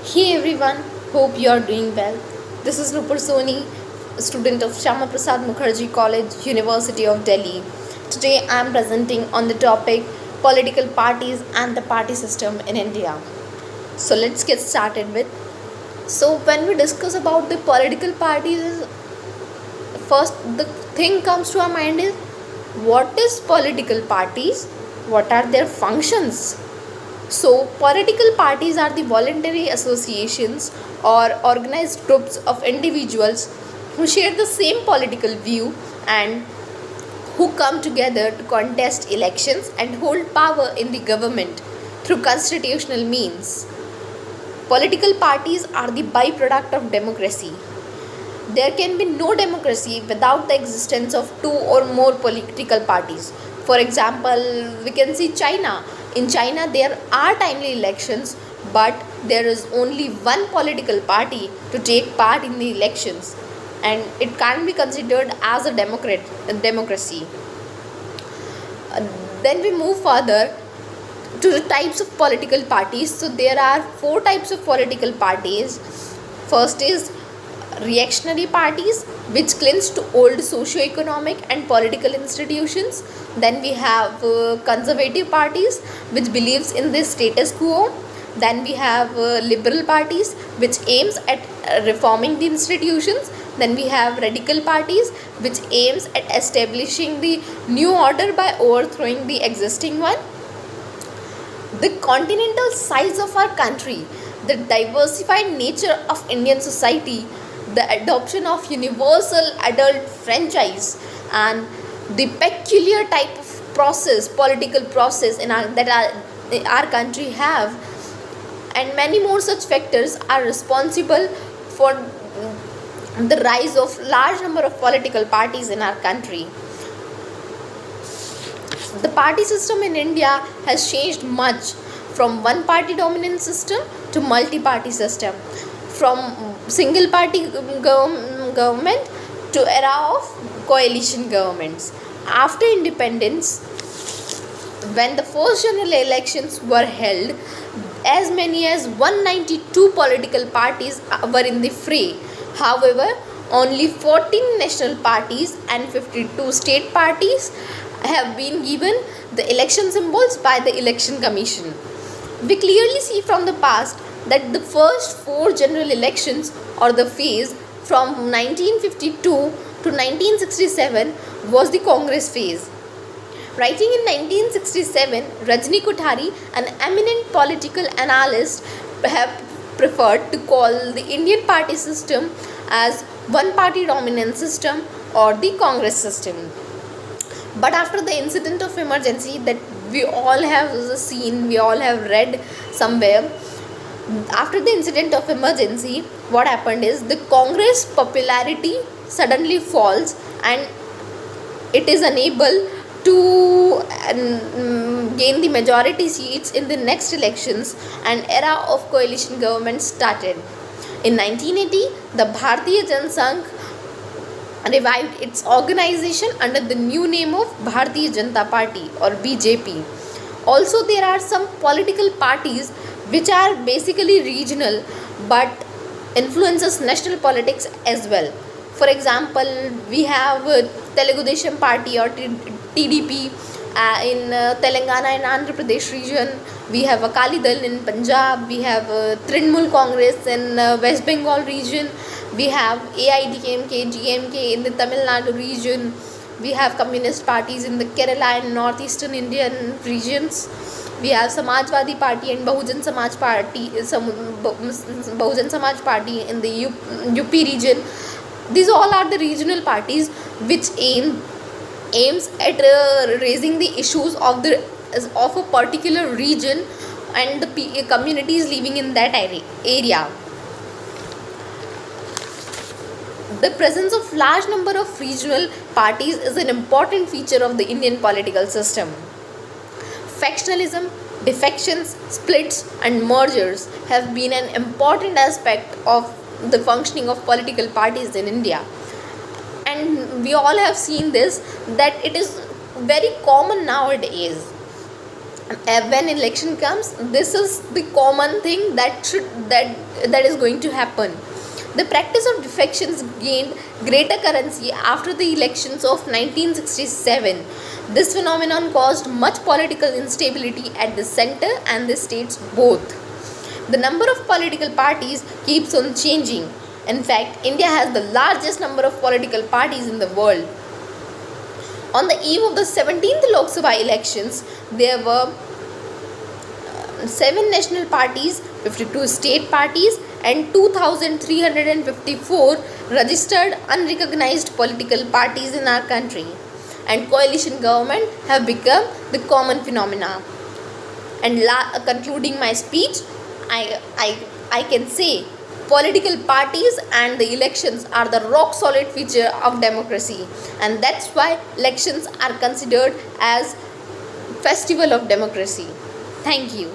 Hey everyone, hope you are doing well. This is Nupur Soni, student of Shyama Prasad Mukherjee College, University of Delhi. Today I am presenting on the topic political parties and the party system in India. So let's get started with. So when we discuss about the political parties, first the thing comes to our mind is what is political parties? What are their functions? So, political parties are the voluntary associations or organized groups of individuals who share the same political view and who come together to contest elections and hold power in the government through constitutional means. Political parties are the byproduct of democracy. There can be no democracy without the existence of two or more political parties. For example, we can see China. In China, there are timely elections, but there is only one political party to take part in the elections, and it can't be considered as a democracy. Uh, then we move further to the types of political parties. So there are four types of political parties. First is reactionary parties, which clings to old socio-economic and political institutions. Then we have conservative parties, which believes in the status quo. Then we have liberal parties, which aims at reforming the institutions. Then we have radical parties, which aims at establishing the new order by overthrowing the existing one. The continental size of our country, the diversified nature of Indian society, the adoption of universal adult franchise, and the peculiar type of political process our country have, and many more such factors are responsible for the rise of large number of political parties in our country. The party system in India has changed much from one party dominant system to multi party system, from single party government to era of coalition governments. After independence, when the first general elections were held, as many as 192 political parties were in the fray. However, only 14 national parties and 52 state parties have been given the election symbols by the election commission. We clearly see from the past that the first four general elections, or the phase from 1952 to 1967, was the Congress phase. Writing in 1967, Rajni Kothari, an eminent political analyst, have preferred to call the Indian party system as one party dominant system or the Congress system. But after the incident of emergency that we all have seen, we all have read somewhere, after the incident of emergency, what happened is the Congress popularity suddenly falls and it is unable to gain the majority seats in the next elections, and era of coalition government started. In 1980, the Bharatiya Jansangh revived its organization under the new name of Bharatiya Janata Party or BJP. Also, there are some political parties which are basically regional but influences national politics as well. For example, we have Telugu Desam Party or TDP in Telangana and Andhra Pradesh region. We have Akali Dal in Punjab. We have Trinamool Congress in West Bengal region. We have AIDMK, GMK in the Tamil Nadu region. We have communist parties in the Kerala and northeastern Indian regions. We have Samajwadi Party and Bahujan Samaj Party, Bahujan Samaj Party in the UP region. These all are the regional parties which aims at raising the issues of a particular region and the communities living in that area. The presence of large number of regional parties is an important feature of the Indian political system. Factionalism, defections, splits, and mergers have been an important aspect of the functioning of political parties in India. And we all have seen this, that it is very common nowadays. when election comes, this is the common thing that is going to happen. The practice of defections gained greater currency after the elections of 1967. This phenomenon caused much political instability at the center and the states both. The number of political parties keeps on changing. In fact, India has the largest number of political parties in the world. On the eve of the 17th Lok Sabha elections, there were 7 national parties, 52 state parties, and 2,354 registered unrecognized political parties in our country. And coalition government have become the common phenomena. And concluding my speech, I can say political parties and the elections are the rock solid feature of democracy, and that's why elections are considered as festival of democracy. Thank you.